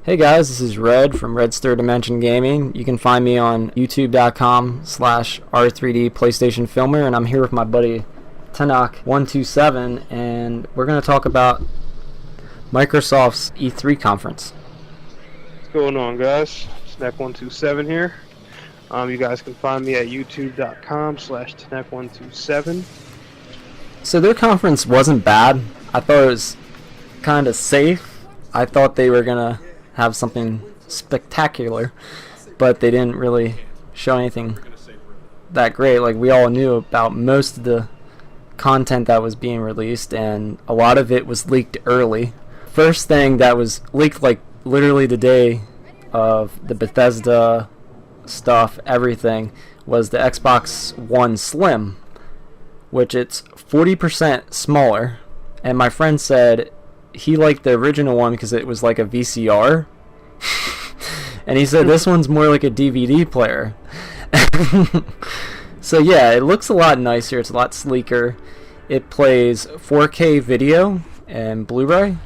Hey guys, this is Red from Red's Third Dimension Gaming. You can find me on youtube.com/R3D PlayStation Filmer, and I'm here with my buddy Tenak127, and we're going to talk about Microsoft's E3 conference. What's going on, guys? Tenak127 here. You guys can find me at youtube.com/Tenak127. So their conference wasn't bad. I thought it was kind of safe. I thought they were going to have something spectacular, but they didn't really show anything that great. Like, we all knew about most of the content that was being released, and a lot of it was leaked early. First thing that was leaked, like, literally the day of the Bethesda stuff, everything, was the Xbox One Slim, which it's 40% smaller, and my friend said he liked the original one because it was like a VCR. And he said this one's more like a DVD player. So yeah, it looks a lot nicer. It's a lot sleeker. It plays 4K video and Blu-ray.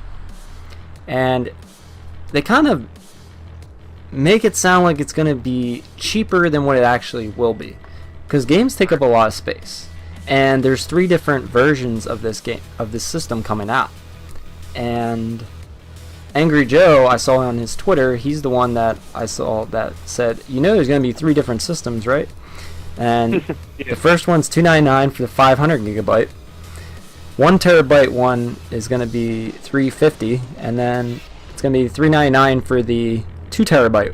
And they kind of make it sound like it's going to be cheaper than what it actually will be. Because games take up a lot of space. And there's 3 different versions of this game, of this system coming out. And Angry Joe, I saw on his Twitter, he's the one that I saw that said, you know, there's going to be 3 different systems, right? And Yeah. The first one's $299 for the 500 gigabyte. 1 terabyte one is going to be $350, and then it's going to be $399 for the 2 terabyte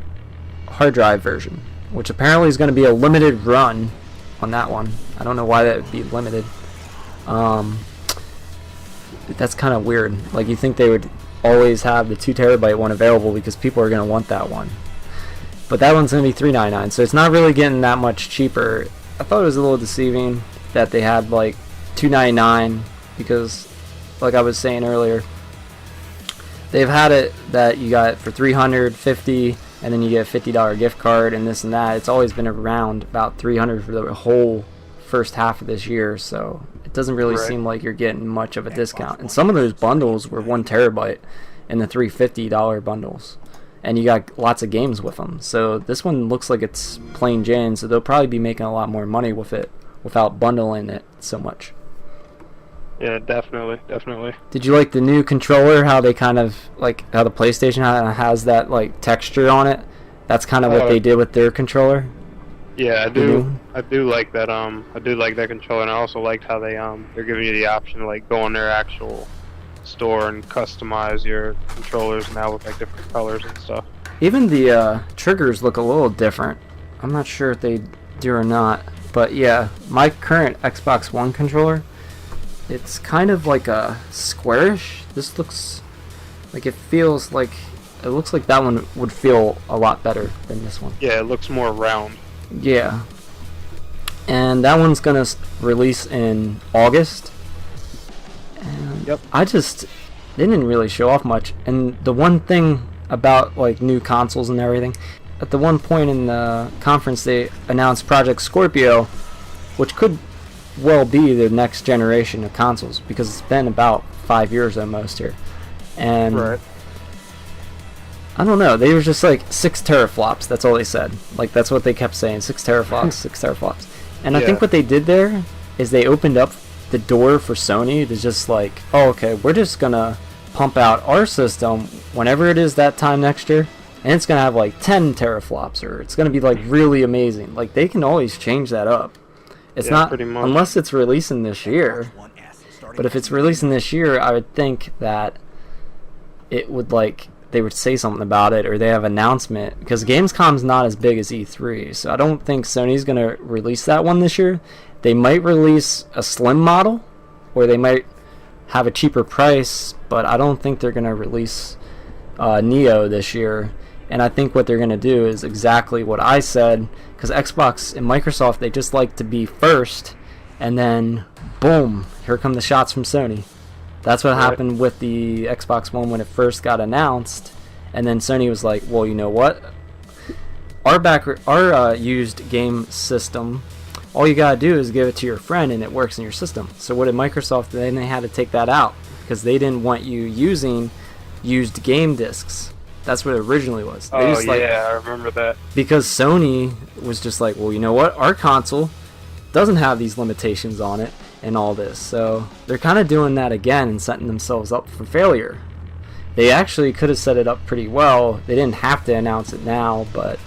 hard drive version, which apparently is going to be a limited run on that one. I don't know why that would be limited. That's kind of weird. Like, you think they would always have the 2 terabyte one available because people are going to want that one. But that one's going to be $399, so it's not really getting that much cheaper. I thought it was a little deceiving that they had like $299 because, like I was saying earlier, they've had it that you got it for $350 and then you get a $50 gift card and this and that. It's always been around about $300 for the whole first half of this year, so it doesn't really seem like you're getting much of a discount. And some of those bundles were 1 terabyte in the $350 bundles, and you got lots of games with them. So this one looks like it's plain Jane, so they'll probably be making a lot more money with it without bundling it so much. Yeah, definitely. Did you like the new controller, how they kind of, like, how the PlayStation has that, like, texture on it? That's kind of what they did with their controller. Yeah, I do like that. I do like that controller, and I also liked how they're giving you the option to, like, go on their actual store and customize your controllers now with, like, different colors and stuff. Even the triggers look a little different. I'm not sure if they do or not, but yeah, my current Xbox One controller, it's kind of like a squarish. This looks like it looks like that one would feel a lot better than this one. Yeah, it looks more round. Yeah. And that one's gonna release in August. And Yep. they didn't really show off much. And the one thing about, like, new consoles and everything, at the one point in the conference they announced Project Scorpio, which could well be the next generation of consoles, because it's been about 5 years almost here. And I don't know, they were just like 6 teraflops, that's all they said. Like, that's what they kept saying, 6 teraflops, 6 teraflops. And I think what they did there is they opened up the door for Sony to just like, oh, okay, we're just gonna pump out our system whenever it is that time next year, and it's gonna have like 10 teraflops, or it's gonna be like really amazing. Like, they can always change that up. It's not, unless it's releasing this year. But if it's releasing this year, I would think that it would, like, they would say something about it, or they have an announcement, because Gamescom's not as big as E3, so I don't think Sony's going to release that one this year. They might release a slim model, or they might have a cheaper price, but I don't think they're going to release Neo this year. And I think what they're going to do is exactly what I said, because Xbox and Microsoft, they just like to be first, and then boom, here come the shots from Sony. That's what happened with the Xbox One when it first got announced, and then Sony was like, well, you know what? Our used game system, all you gotta do is give it to your friend and it works in your system. So what did Microsoft do? Then they had to take that out because they didn't want you using used game discs. That's what it originally was. They Oh just, like, yeah, I remember that. because Sony was just like, well, you know what? Our console doesn't have these limitations on it and all this. So they're kind of doing that again and setting themselves up for failure. They actually could have set it up pretty well. They didn't have to announce it now, but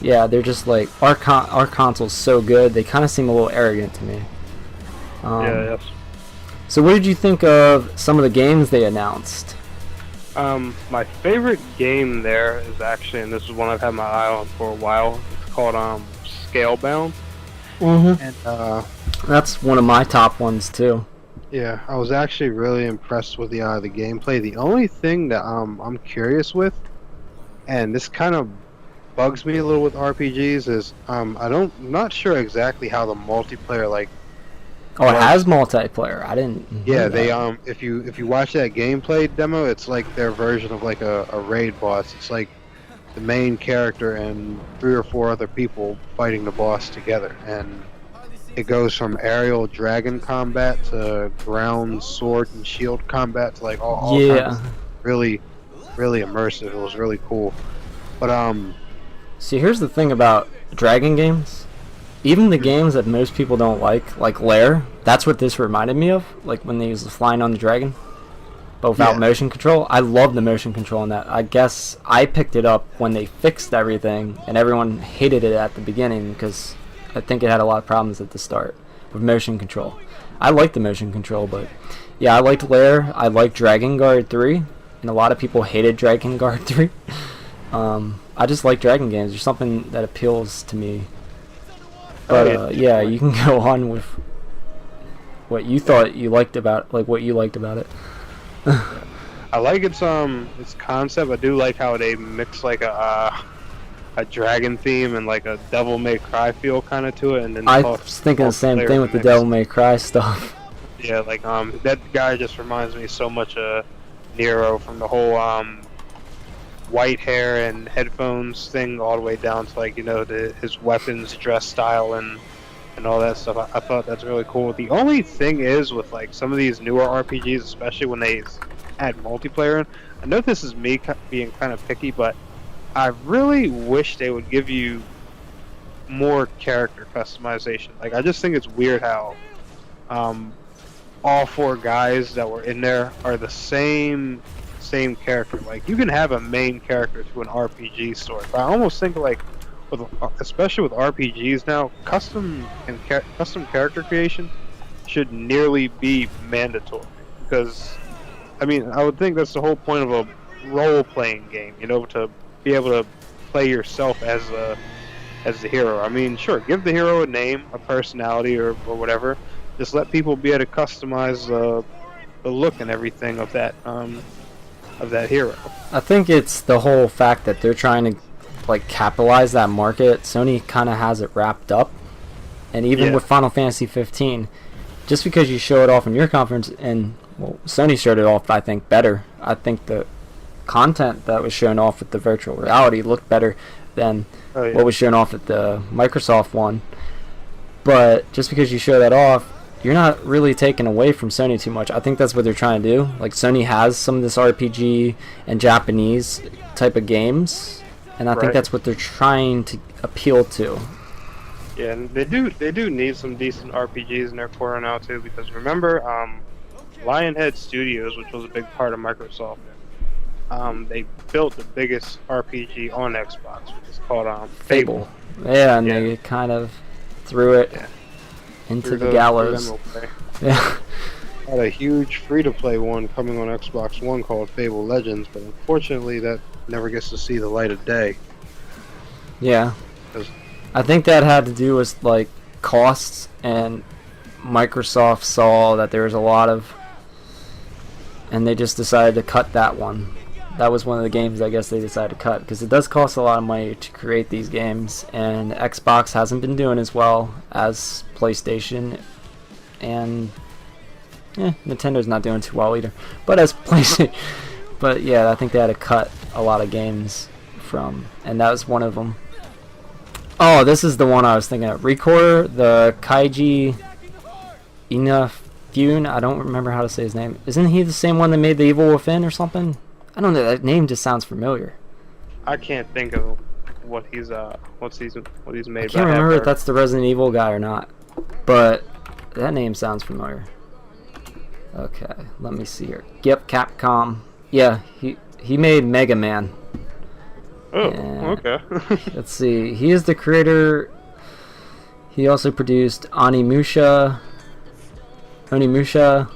yeah, they're just like, our console's so good. They kind of seem a little arrogant to me. Yes. So what did you think of some of the games they announced? My favorite game there is actually, and this is one I've had my eye on for a while. It's called Scalebound. Mm-hmm. And that's one of my top ones too. yeah, I was actually really impressed with the gameplay. The only thing that I'm curious with, and this kind of bugs me a little with RPGs, is I'm not sure exactly how the multiplayer like. Oh, it has multiplayer. I didn't. Yeah, they if you watch that gameplay demo, it's like their version of like a raid boss. It's like the main character and 3 or 4 other people fighting the boss together, and it goes from aerial dragon combat to ground sword and shield combat to like all kinds of really immersive. It was really cool. But see, here's the thing about dragon games. Even the games that most people don't like Lair, that's what this reminded me of, like when they use the flying on the dragon, but without motion control. I love the motion control in that. I guess I picked it up when they fixed everything, and everyone hated it at the beginning because I think it had a lot of problems at the start with motion control. I like the motion control, but yeah, I liked Lair. I liked Dragon Guard 3, and a lot of people hated Dragon Guard 3. I just like dragon games. There's something that appeals to me. But yeah, you can go on with what you thought you liked about, like what you liked about it. I like its concept. I do like how they mix like a dragon theme and like a Devil May Cry feel kind of to it, and then I was thinking the same thing with the Devil May Cry stuff. Yeah, like that guy just reminds me so much of Nero, from the whole white hair and headphones thing all the way down to like, you know, his weapons dress style and all that stuff. I thought that's really cool. The only thing is with like some of these newer RPGs, especially when they add multiplayer in, I know this is me being kind of picky, but I really wish they would give you more character customization. Like, I just think it's weird how all 4 guys that were in there are the same character. Like, you can have a main character to an RPG story, but I almost think like, especially with RPGs now, custom character creation should nearly be mandatory, because I mean, I would think that's the whole point of a role-playing game, you know, to be able to play yourself as the hero. I mean, sure, give the hero a name, a personality, or whatever. Just let people be able to customize the look and everything of that hero. I think it's the whole fact that they're trying to like capitalize that market. Sony kind of has it wrapped up, and even with Final Fantasy 15, just because you show it off in your conference, and well, Sony showed it off, I think, better. I think the content that was shown off with the virtual reality looked better than what was shown off at the Microsoft one. But just because you show that off, you're not really taking away from Sony too much. I think that's what they're trying to do. Like, Sony has some of this RPG and Japanese type of games, and I think that's what they're trying to appeal to. Yeah, and they do need some decent RPGs in their corner now too, because remember, Lionhead Studios, which was a big part of Microsoft, they built the biggest RPG on Xbox, which is called Fable. Yeah, and they kind of threw it into the gallows. Yeah. Had a huge free-to-play one coming on Xbox One called Fable Legends, but unfortunately that never gets to see the light of day. Yeah. I think that had to do with like costs, and Microsoft saw that there was a lot of, and they just decided to cut that one. That was one of the games I guess they decided to cut, because it does cost a lot of money to create these games, and Xbox hasn't been doing as well as PlayStation, and Nintendo's not doing too well either. But as PlayStation, but yeah, I think they had to cut a lot of games from, and that was one of them. Oh, this is the one I was thinking of. Recorder, the Kaiji Inafune. I don't remember how to say his name. Isn't he the same one that made The Evil Within or something? I don't know. That name just sounds familiar. I can't think of what he's made. I can't remember if that's the Resident Evil guy or not, but that name sounds familiar. Okay, let me see here. Yep, Capcom. Yeah, he made Mega Man. Oh, And okay. let's see. He is the creator. He also produced Onimusha,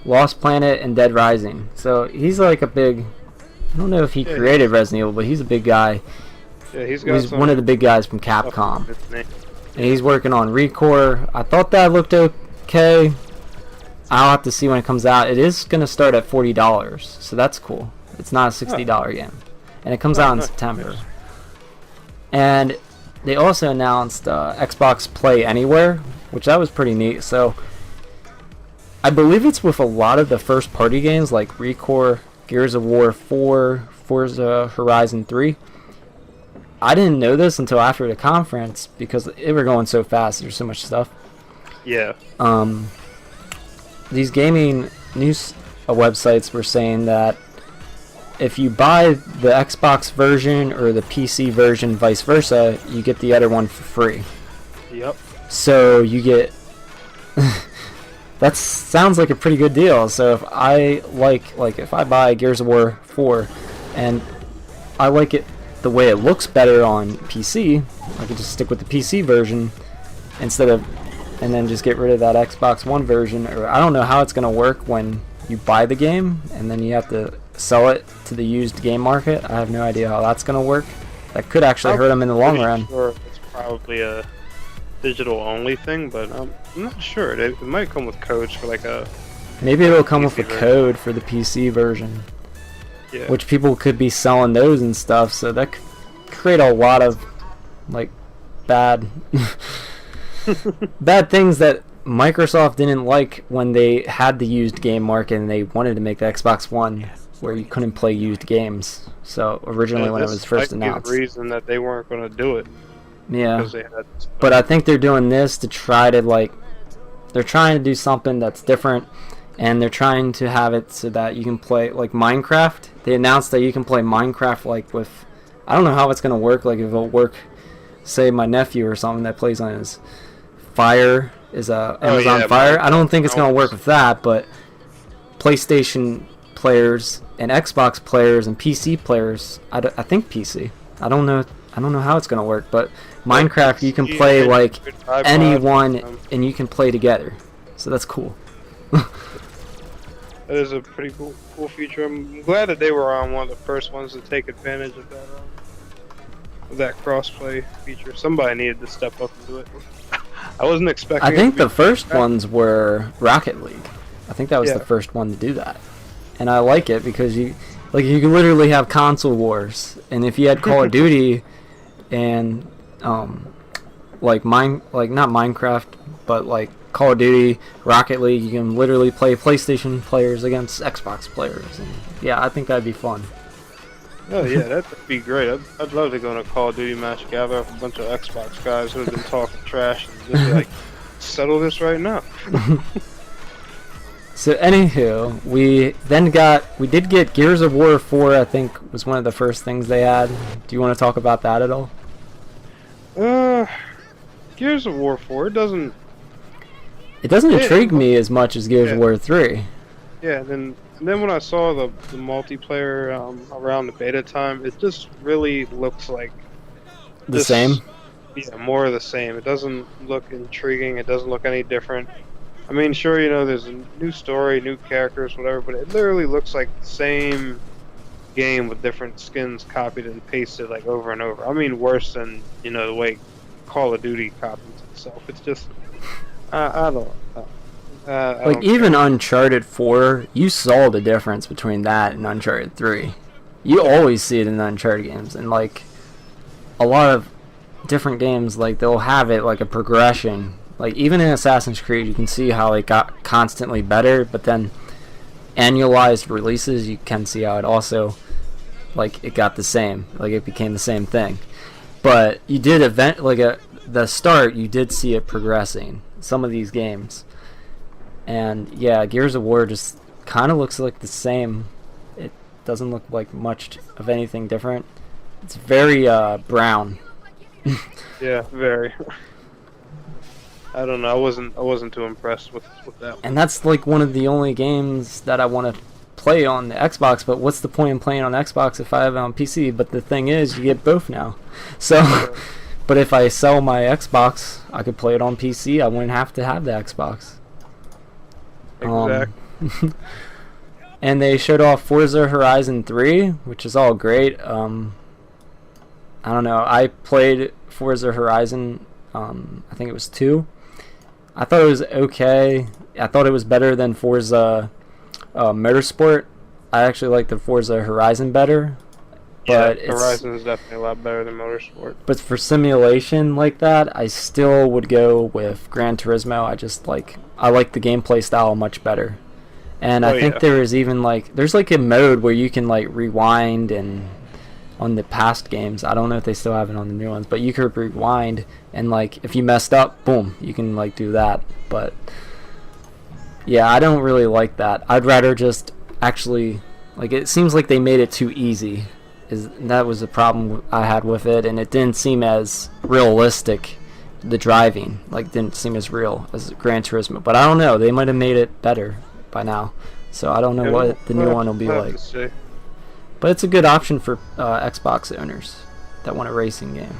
Lost Planet, and Dead Rising. So he's like a big. I don't know if he created Resident Evil, but he's a big guy. Yeah, he's one of the big guys from Capcom. And he's working on Recore. I thought that looked okay. I'll have to see when it comes out. It is going to start at $40, so that's cool. It's not a $60 game. And it comes out in September. And they also announced Xbox Play Anywhere, which that was pretty neat. So I believe it's with a lot of the first party games like Recore, Gears of War 4, Forza Horizon 3. I didn't know this until after the conference because it were going so fast. There's so much stuff. Yeah. These gaming news websites were saying that if you buy the Xbox version or the PC version, vice versa, you get the other one for free. Yep. So you get... that sounds like a pretty good deal. So if I if I buy Gears of War 4 and I like it the way it looks better on PC, I could just stick with the PC version instead of, and then just get rid of that Xbox One version. Or I don't know how it's going to work when you buy the game and then you have to sell it to the used game market. I have no idea how that's going to work. That could actually hurt them in the long run. Sure, it's probably a digital only thing, but I'm not sure. It might come with codes for like a... Maybe it'll come with a version. code for the PC version. Yeah. Which people could be selling those and stuff, so that could create a lot of like bad bad things that Microsoft didn't like when they had the used game market and they wanted to make the Xbox One where you couldn't play used games. So originally when it was first announced, the reason that they weren't going to do it. Yeah. But I think they're doing this to try to they're trying to do something that's different, and they're trying to have it so that you can play like Minecraft. They announced that you can play Minecraft with, I don't know how it's going to work, like if it'll work, say my nephew or something that plays on his Fire, Amazon Fire. I don't think it's going to work with that, but PlayStation players and Xbox players and PC players, I think PC. I don't know how it's going to work, but Minecraft you can play like anyone and you can play together. So that's cool. That is a pretty cool feature. I'm glad that they were one of the first ones to take advantage of that crossplay feature. Somebody needed to step up and do it. I wasn't expecting. I think the first ones were Rocket League. I think that was the first one to do that, and I like it because you can literally have console wars, and if you had Call of Duty and not Minecraft, but like Call of Duty, Rocket League, you can literally play PlayStation players against Xbox players, and yeah, I think that'd be fun. Oh yeah, that'd be great. I'd love to go in a Call of Duty match, gather up a bunch of Xbox guys who have been talking trash, and just be like, settle this right now. So anywho, we did get Gears of War 4. I think was one of the first things they had. Do you want to talk about that at all? Gears of War 4. It doesn't intrigue me as much as Gears of War 3. Yeah, and then when I saw the multiplayer around the beta time, it just really looks like the same. Yeah, more of the same. It doesn't look intriguing. It doesn't look any different. I mean, sure, there's a new story, new characters, whatever, but it literally looks like the same game with different skins copied and pasted like over and over. I mean, worse than the way Call of Duty copies itself. It's just I don't even Uncharted 4, you saw the difference between that and Uncharted 3. You always see it in the Uncharted games, and like a lot of different games, like they'll have it like a progression. Like even in Assassin's Creed, you can see how it got constantly better, but then annualized releases, you can see how it also it got the same, like it became the same thing. But you did the start, you did see it progressing. Some of these games, and yeah, Gears of War just kind of looks like the same. doesn't look like much of anything different. It's very brown. Yeah, very. I don't know. I wasn't too impressed with that one. And that's like one of the only games that I want to play on the Xbox. But what's the point in playing on Xbox if I have it on PC? But the thing is, you get both now. So, but if I sell my Xbox, I could play it on PC. I wouldn't have to have the Xbox. Exactly. And they showed off Forza Horizon 3, which is all great. I don't know. I played Forza Horizon, I think it was 2. I thought it was okay. I thought it was better than Forza Motorsport. I actually like the Forza Horizon better. But yeah, Horizon is definitely a lot better than Motorsport. But for simulation like that, I still would go with Gran Turismo. I like the gameplay style much better. And I think there is even there's like a mode where you can like rewind and on the past games. I don't know if they still have it on the new ones, but you could rewind and like if you messed up, boom, you can like do that. But yeah, I don't really like that. I'd rather just actually it seems like they made it too easy. That was the problem I had with it, and it didn't seem as realistic. The driving didn't seem as real as Gran Turismo, but I don't know. They might have made it better by now, so I don't know what the new one will be like. But it's a good option for Xbox owners that want a racing game.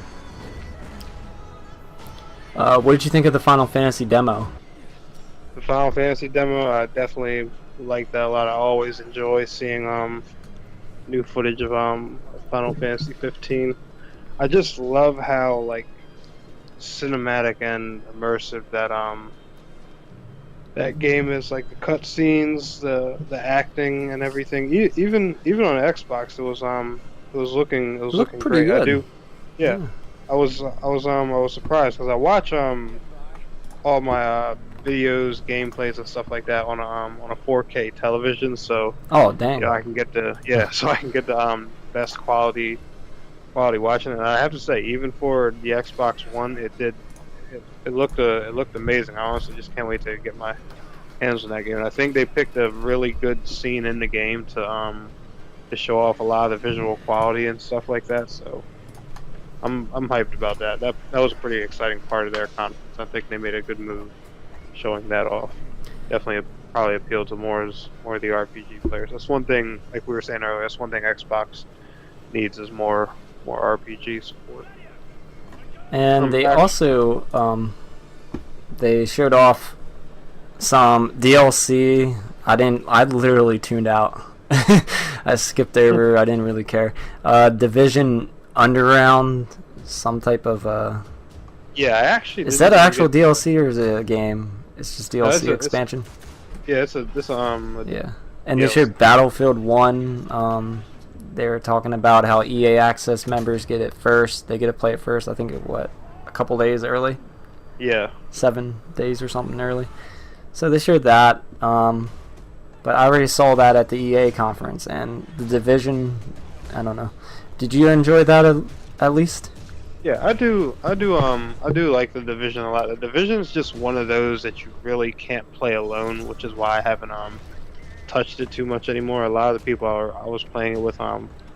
What did you think of the Final Fantasy demo? The Final Fantasy demo, I definitely like that a lot. I always enjoy seeing new footage of Final Fantasy 15. I just love how cinematic and immersive that game is. Like the cutscenes, the acting and everything. Even on Xbox, it was looking pretty great. good. Yeah. I was surprised because I watch all my videos, gameplays, and stuff like that on a 4K television. So dang, I can get the best quality watching it. And I have to say, even for the Xbox One, it looked amazing. I honestly just can't wait to get my hands on that game. And I think they picked a really good scene in the game to show off a lot of the visual quality and stuff like that. So I'm hyped about that. That was a pretty exciting part of their conference. I think they made a good move showing that off. Definitely probably appeal to more of the RPG players. That's one thing, like we were saying earlier, that's one thing Xbox needs is more RPG support. And they also they showed off some DLC. I literally tuned out. I skipped over. I didn't really care. Division Underground, some type of yeah, I actually. Is that an actual DLC or is it a game? It's just DLC expansion. Yeah, yeah, and they showed Battlefield 1. They were talking about how EA Access members get it first. They get to play it first. I think a couple days early. Yeah. 7 days or something early. So they showed that. But I already saw that at the EA conference, and the Division. I don't know. Did you enjoy that at least? Yeah, I do like the Division a lot. The Division is just one of those that you really can't play alone, which is why I haven't touched it too much anymore. A lot of the people I was playing it with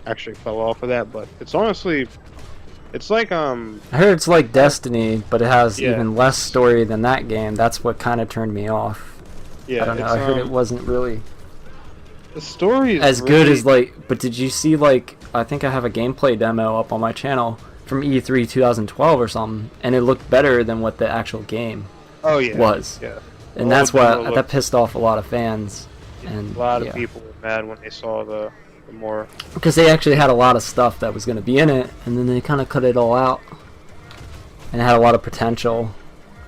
actually fell off of that, but it's honestly, it's like I heard it's like Destiny, but it has even less story than that game. That's what kind of turned me off. Yeah, I don't know. I heard it wasn't really the story is as good as But did you see I think I have a gameplay demo up on my channel from E3 2012 or something, and it looked better than what the actual game was. Yeah. And that's why that pissed off a lot of fans. And a lot of people were mad when they saw the more, because they actually had a lot of stuff that was going to be in it, and then they kind of cut it all out, and it had a lot of potential.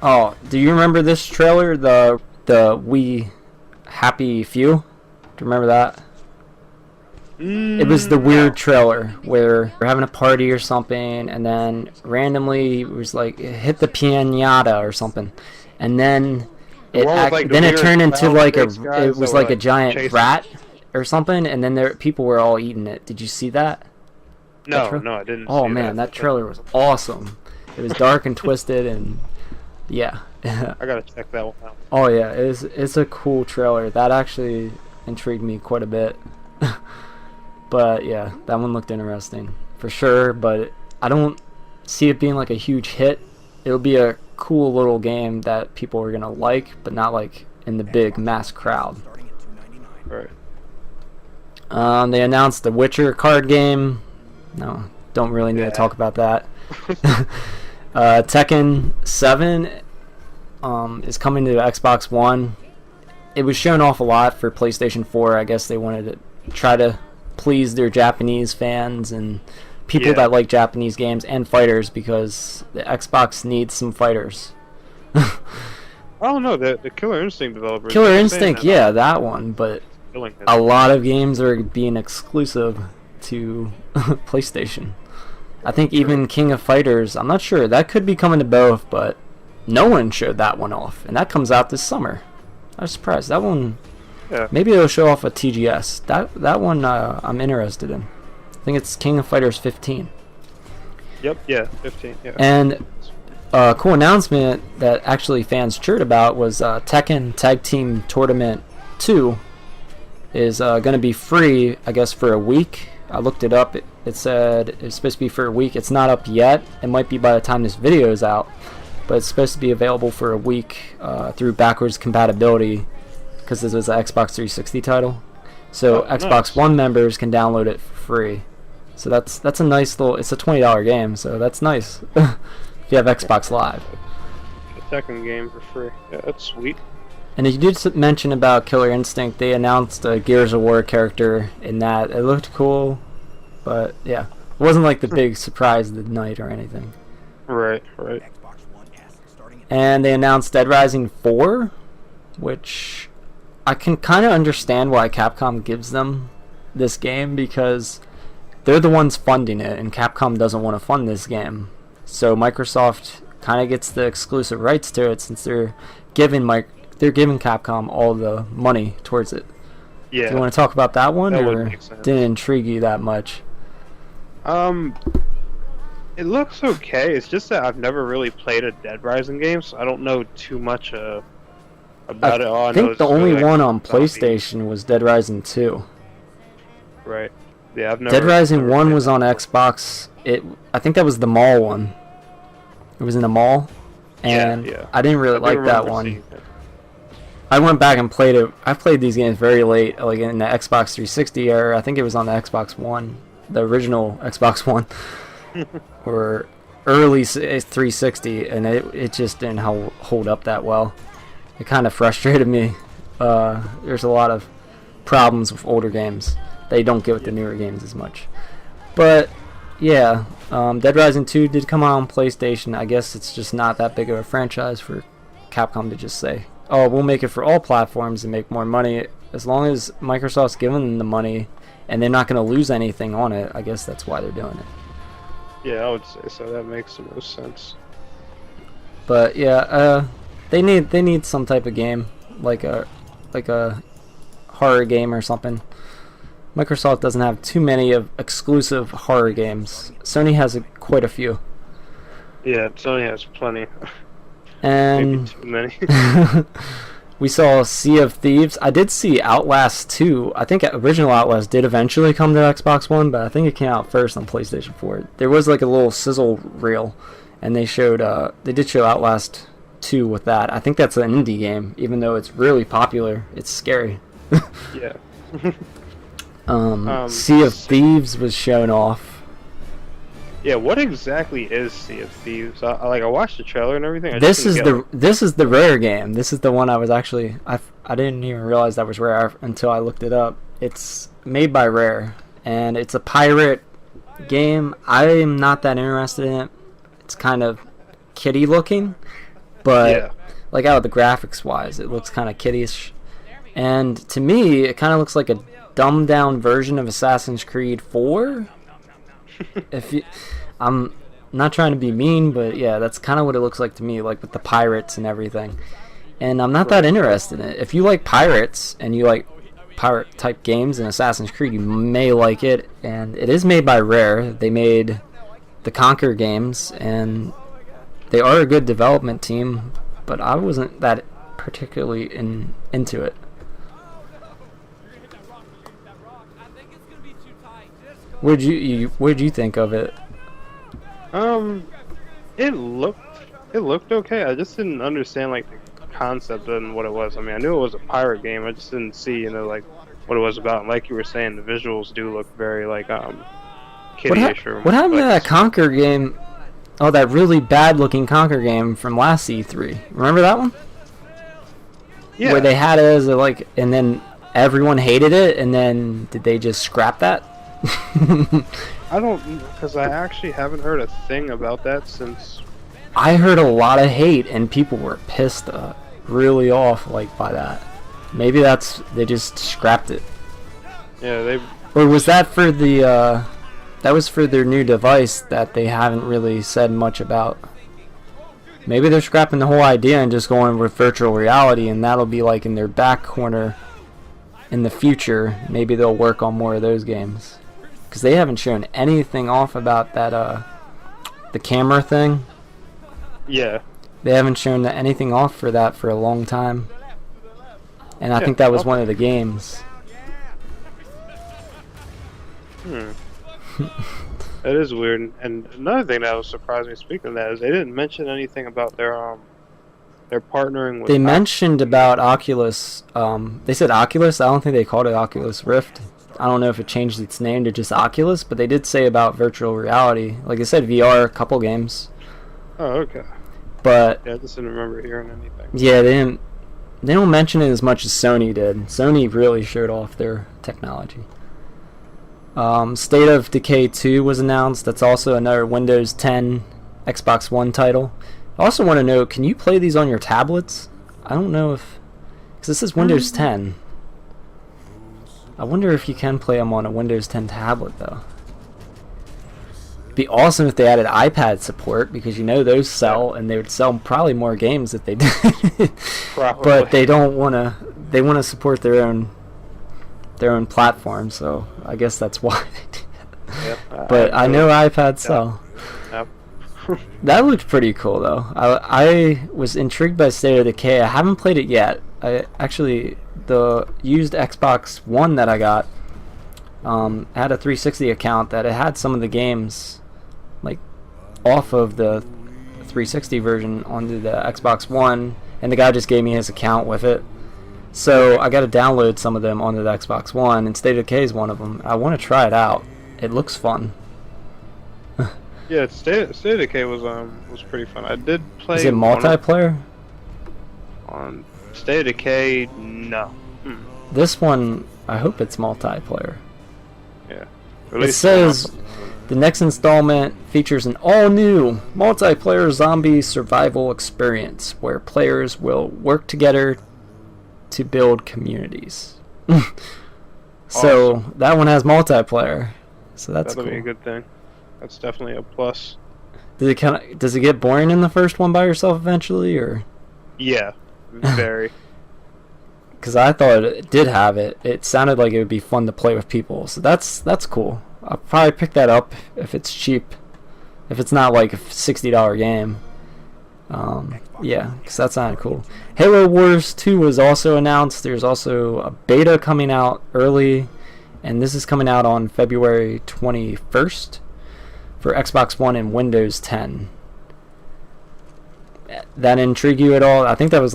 Oh, do you remember this trailer? The We Happy Few? Do you remember that? It was the weird trailer where we're having a party or something, and then randomly it was it hit the piñata or something, and then it turned into it was like a giant rat or something, and then people were all eating it. Did you see that? No, I didn't. Oh man, that trailer was awesome. It was dark and twisted, and yeah. I gotta check that one out. Oh yeah, it's a cool trailer. That actually intrigued me quite a bit. But yeah, that one looked interesting for sure. But I don't see it being like a huge hit. It'll be a cool little game that people are gonna like, but not like in the big mass crowd. Right. They announced the Witcher card game. No, don't really need to talk about that. Tekken 7 is coming to Xbox One. It was shown off a lot for PlayStation 4. I guess they wanted to try to please their Japanese fans and people that like Japanese games and fighters, because the Xbox needs some fighters. I don't know, the Killer Instinct developers. Killer Instinct, yeah, that one, but a lot of games are being exclusive to PlayStation. I think even King of Fighters, I'm not sure, that could be coming to both, but no one showed that one off, and that comes out this summer. I was surprised. That one, maybe they'll show off a TGS. That one I'm interested in. I think it's King of Fighters 15. Yep, yeah, 15, yeah. And a cool announcement that actually fans cheered about was Tekken Tag Team Tournament 2 is going to be free, I guess, for a week. I looked it up. It said it's supposed to be for a week. It's not up yet. It might be by the time this video is out. But it's supposed to be available for a week through backwards compatibility, because this is an Xbox 360 title. So Xbox One members can download it for free. So that's a nice little. It's a $20 game, so that's nice if you have Xbox Live. A Tekken game for free. Yeah, that's sweet. And you did mention about Killer Instinct. They announced a Gears of War character in that. It looked cool, but yeah, it wasn't like the big surprise of the night or anything. Right, right. And they announced Dead Rising 4, which I can kind of understand why Capcom gives them this game, because they're the ones funding it, and Capcom doesn't want to fund this game. So Microsoft kind of gets the exclusive rights to it, since they're giving Capcom all the money towards it. Yeah. Do you want to talk about that one, or didn't intrigue you that much? It looks okay. It's just that I've never really played a Dead Rising game, so I don't know too much about it. I think the only one on PlayStation was Dead Rising 2. Right. Yeah, I've never. Dead Rising 1 was on Xbox. I think that was the mall one. It was in a mall, and I didn't really like that one. I went back and played it. I played these games very late, like in the Xbox 360 era. I think it was on the Xbox One, the original Xbox One, or early 360, and it just didn't hold up that well. It kind of frustrated me. There's a lot of problems with older games. They don't get with the newer games as much. But yeah, Dead Rising 2 did come out on PlayStation. I guess it's just not that big of a franchise for Capcom to just say, oh, we'll make it for all platforms and make more money. As long as Microsoft's giving them the money and they're not going to lose anything on it, I guess that's why they're doing it. Yeah, I would say so. That makes the most sense. But yeah, they need some type of game, like a horror game or something. Microsoft doesn't have too many of exclusive horror games. Sony has quite a few. Yeah, Sony has plenty. And maybe too many. We saw Sea of Thieves. I did see Outlast 2. I think original Outlast did eventually come to Xbox One, but I think it came out first on PlayStation 4. There was like a little sizzle reel, and they did show Outlast 2 with that. I think that's an indie game, even though it's really popular. It's scary. Yeah. Sea of Thieves was shown off. Yeah, what exactly is Sea of Thieves? I watched the trailer and everything. This is the Rare game. This is the one I was actually I didn't even realize that was Rare until I looked it up. It's made by Rare, and it's a pirate game. I'm not that interested in it. It's kind of kiddie looking, but like out of the graphics wise, it looks kind of kiddie-ish. And to me, it kind of looks like a dumbed down version of Assassin's Creed 4. I'm not trying to be mean, but yeah, that's kind of what it looks like to me, like with the pirates and everything. And I'm not that interested in it. If you like pirates and you like pirate type games in Assassin's Creed, you may like it. And it is made by Rare. They made the Conquer games, and they are a good development team, but I wasn't that particularly into it. What'd you think of it? It looked okay. I just didn't understand like the concept and what it was. I mean, I knew it was a pirate game. I just didn't see, like what it was about. And like you were saying, the visuals do look very like kiddie-ish. What happened to that Conquer game? Oh, that really bad-looking Conquer game from last E3. Remember that one? Yeah. Where they had it as and then everyone hated it, and then did they just scrap that? I don't, because I actually haven't heard a thing about that since. I heard a lot of hate, and people were pissed, really off, by that. Maybe they just scrapped it. Yeah, Or was that for the, that was for their new device that they haven't really said much about. Maybe they're scrapping the whole idea and just going with virtual reality, and that'll be in their back corner in the future. Maybe they'll work on more of those games. Because they haven't shown anything off about that, the camera thing. Yeah. They haven't shown anything off for that for a long time. And I think that was one of the games. That is weird. And another thing that was surprising, speaking of that, is they didn't mention anything about their partnering with. They mentioned about Oculus. They said Oculus. I don't think they called it Oculus Rift. I don't know if it changed its name to just Oculus, but they did say about virtual reality. Like I said, VR, a couple games. Oh, okay. But yeah, I just didn't remember hearing anything. Yeah, they don't mention it as much as Sony did. Sony really showed off their technology. State of Decay 2 was announced. That's also another Windows 10 Xbox One title. I also want to know, can you play these on your tablets? I don't know if... because this is Windows 10. I wonder if you can play them on a Windows 10 tablet, though. It'd be awesome if they added iPad support, because those sell, and they would sell probably more games if they did. But they don't want to... they want to support their own platform, so I guess that's why they do that. Yep, but I know iPads sell. Yep. That looked pretty cool, though. I was intrigued by State of Decay. I haven't played it yet. The used Xbox One that I got had a 360 account that it had some of the games off of the 360 version onto the Xbox One, and the guy just gave me his account with it. So I got to download some of them onto the Xbox One, and State of Decay is one of them. I want to try it out. It looks fun. Yeah, State of Decay was pretty fun. I did play. Is it multiplayer? On State of Decay, no. This one, I hope it's multiplayer. Yeah. It says the next installment features an all-new multiplayer zombie survival experience where players will work together to build communities. So awesome. That one has multiplayer. So that'll be a good thing. That's definitely a plus. Does it get boring in the first one by yourself eventually, or? Yeah, very. Because I thought it did have it. It sounded like it would be fun to play with people. So that's cool. I'll probably pick that up if it's cheap. If it's not a $60 game. Yeah, because that sounded cool. Halo Wars 2 was also announced. There's also a beta coming out early, and this is coming out on February 21st for Xbox One and Windows 10. That intrigue you at all? I think that was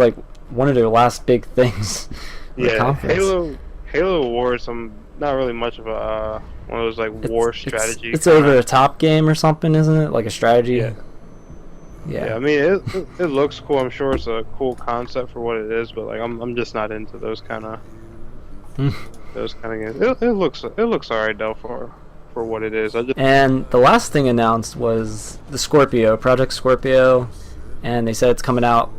one of their last big things. Yeah, Halo Wars. I'm not really much of a one of those war strategy. It's over a top game or something, isn't it? Like a strategy. Yeah. I mean, it looks cool. I'm sure it's a cool concept for what it is, but I'm just not into those kind of games. It looks alright though for what it is. And the last thing announced was the Scorpio, Project Scorpio, and they said it's coming out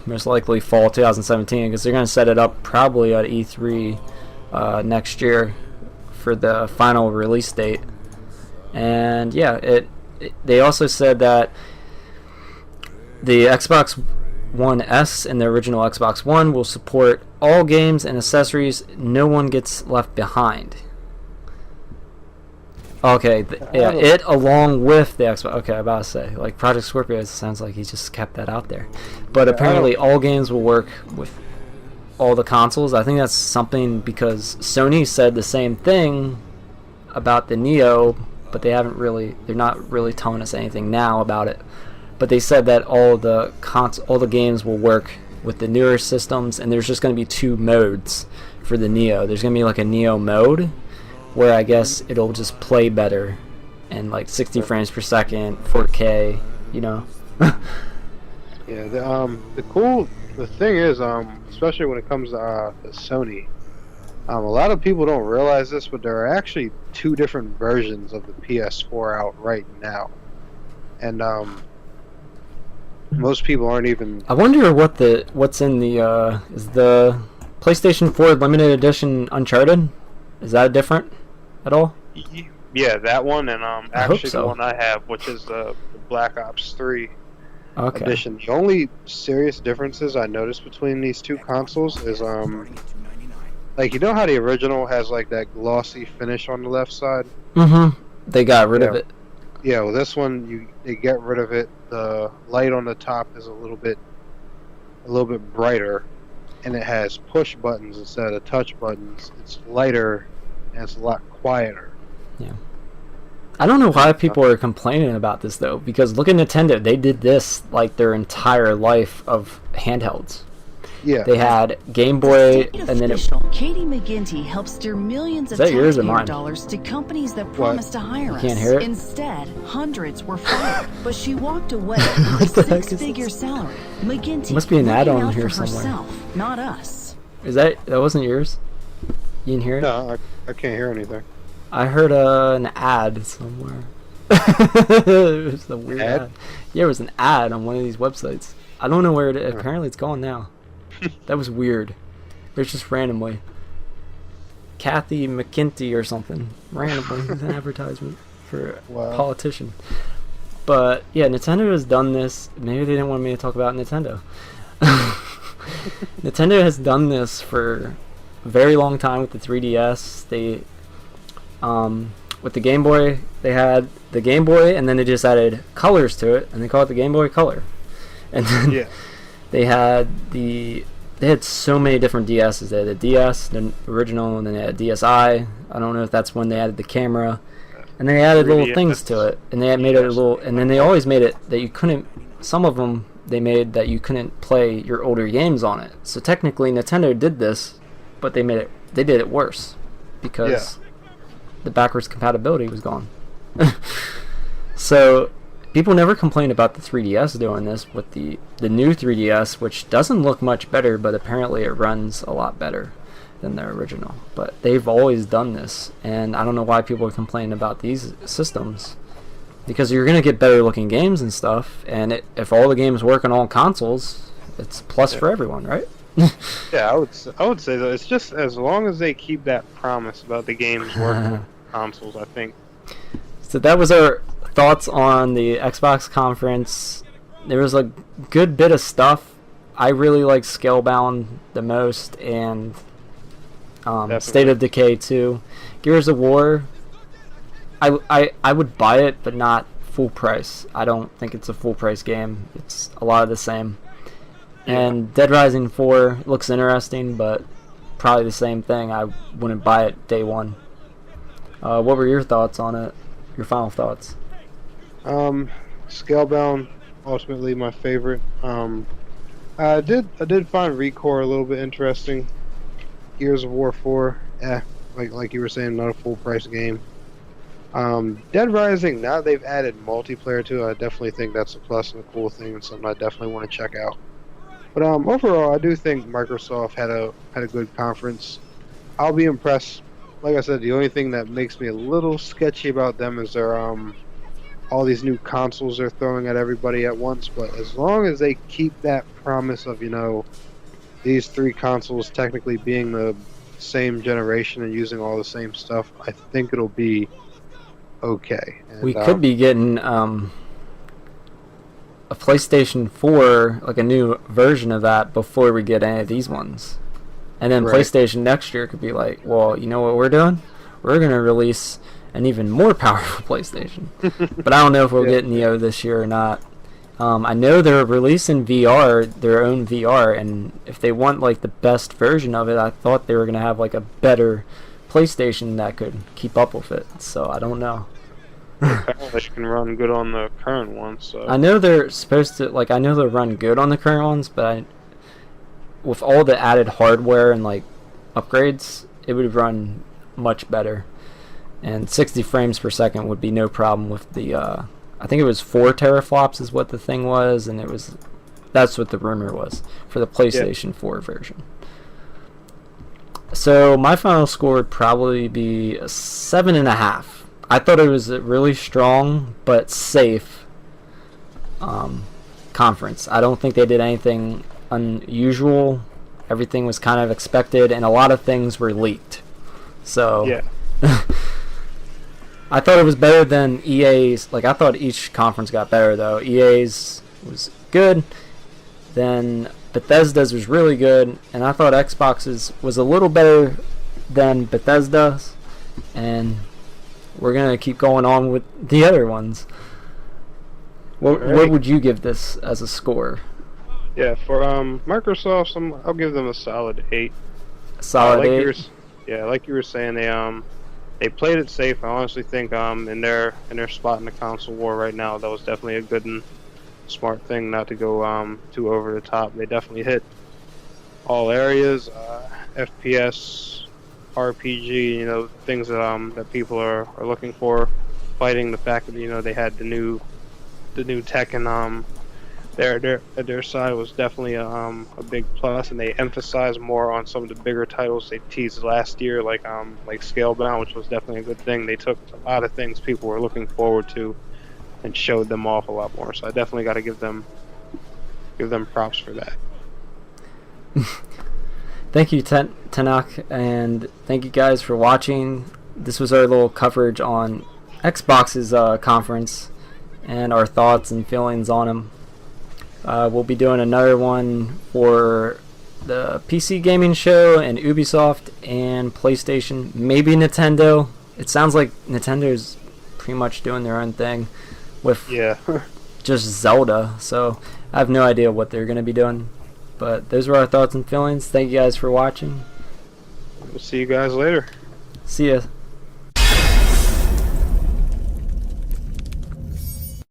most likely fall 2017, because they're going to set it up probably at E3 next year for the final release date. And yeah, they also said that the Xbox One S and the original Xbox One will support all games and accessories. No one gets left behind. Okay, it along with the Xbox. Okay, I'm about to say, Project Scorpio, it sounds like he just kept that out there. But apparently all games will work with... all the consoles. I think that's something because Sony said the same thing about the Neo, but they're not really telling us anything now about it. But they said that all the games will work with the newer systems, and there's just going to be 2 modes for the Neo. There's going to be like a Neo mode where I guess it'll just play better and like 60 frames per second, 4K, you know. Yeah, the thing is, especially when it comes to Sony, a lot of people don't realize this, but there are actually 2 different versions of the PS4 out right now, and most people aren't even. I wonder what's in the is the PlayStation 4 limited edition Uncharted? Is that different at all? Yeah, that one, and actually so. The one I have, which is the Black Ops 3 okay. edition. The only serious differences I noticed between these 2 consoles is like, you know how the original has like that glossy finish on the left side? Mm-hmm. They got rid of it. Yeah, well, this one they get rid of it. The light on the top is a little bit brighter, and it has push buttons instead of touch buttons. It's lighter and it's a lot quieter. Yeah. I don't know why people are complaining about this though, because look at Nintendo. They did this like their entire life of handhelds. Yeah. They had Game Boy, and then Katie McGinty helps steer millions of taxpayer dollars to companies that promised to hire us. Can't hear it? Instead, hundreds were fired, but she walked away with a 6-figure salary. McGinty must be an add-on here for somewhere. Herself, not us. Is that wasn't yours? You didn't hear it? No, I can't hear anything. I heard an ad somewhere. It was a weird ad. Yeah, it was an ad on one of these websites. I don't know where it is. Apparently it's gone now. That was weird. It's just randomly. Kathy McKinty or something. Randomly. It's an advertisement for a politician. But yeah, Nintendo has done this. Maybe they didn't want me to talk about Nintendo. Nintendo has done this for a very long time with the 3DS. They with the Game Boy, they had the Game Boy, and then they just added colors to it, and they call it the Game Boy Color. And then they had so many different DSs. They had the DS, the original, and then they had DSi. I don't know if that's when they added the camera, and they added little things to it, and they made it a little. And then they always made it that you couldn't. Some of them they made that you couldn't play your older games on it. So technically, Nintendo did this, but they did it worse because the backwards compatibility was gone. So people never complain about the 3DS doing this with the new 3DS, which doesn't look much better, but apparently it runs a lot better than the original. But they've always done this, and I don't know why people are complaining about these systems, because you're going to get better looking games and stuff, and if all the games work on all consoles, it's a plus for everyone, right? Yeah, I would say that it's just as long as they keep that promise about the games working on consoles, I think. So that was our thoughts on the Xbox conference. There was a good bit of stuff. I really like Scalebound the most, and State of Decay 2. Gears of War, I would buy it, but not full price. I don't think it's a full price game. It's a lot of the same. And Dead Rising 4 looks interesting, but probably the same thing. I wouldn't buy it day one. What were your thoughts on it? Your final thoughts? Scalebound, ultimately my favorite. I did find Recore a little bit interesting. Gears of War 4, like you were saying, not a full price game. Dead Rising, now they've added multiplayer to it, I definitely think that's a plus and a cool thing, and something I definitely want to check out. But overall, I do think Microsoft had a good conference. I'll be impressed. Like I said, the only thing that makes me a little sketchy about them is their all these new consoles they're throwing at everybody at once. But as long as they keep that promise of, these 3 consoles technically being the same generation and using all the same stuff, I think it'll be okay. And, we could be getting a PlayStation 4, like a new version of that, before we get any of these ones. And then PlayStation next year could be like, well, you know what we're doing? We're going to release an even more powerful PlayStation. But I don't know if we'll get Neo this year or not. I know they're releasing VR, their own VR, and if they want like the best version of it, I thought they were gonna have like a better PlayStation that could keep up with it. So I don't know. Apparently, it can run good on the current one. So I know they're supposed to I know they'll run good on the current ones, but with all the added hardware and like upgrades, it would run much better. And 60 frames per second would be no problem with the I think it was 4 teraflops is what the thing was, and that's what the rumor was for the PlayStation 4 version. So my final score would probably be a 7.5. I thought it was a really strong but safe conference. I don't think they did anything unusual. Everything was kind of expected, and a lot of things were leaked. So yeah. I thought it was better than EA's. Like, I thought each conference got better, though. EA's was good. Then Bethesda's was really good. And I thought Xbox's was a little better than Bethesda's. And we're going to keep going on with the other ones. What would you give this as a score? Yeah, for Microsoft, I'll give them a solid 8. Solid 8? Like you were saying, they played it safe. I honestly think in their spot in the console war right now, that was definitely a good and smart thing not to go too over the top. They definitely hit all areas, FPS, RPG, things that people are looking for. Fighting the fact that they had the new Tekken. Their side was definitely a big plus, and they emphasized more on some of the bigger titles they teased last year, like Scalebound, which was definitely a good thing. They took a lot of things people were looking forward to and showed them off a lot more. So I definitely got to give them props for that. Thank you, Tanak, and thank you guys for watching. This was our little coverage on Xbox's conference and our thoughts and feelings on them. We'll be doing another one for the PC gaming show and Ubisoft and PlayStation, maybe Nintendo. It sounds like Nintendo's pretty much doing their own thing with just Zelda, so I have no idea what they're going to be doing. But those were our thoughts and feelings. Thank you guys for watching. We'll see you guys later. See ya.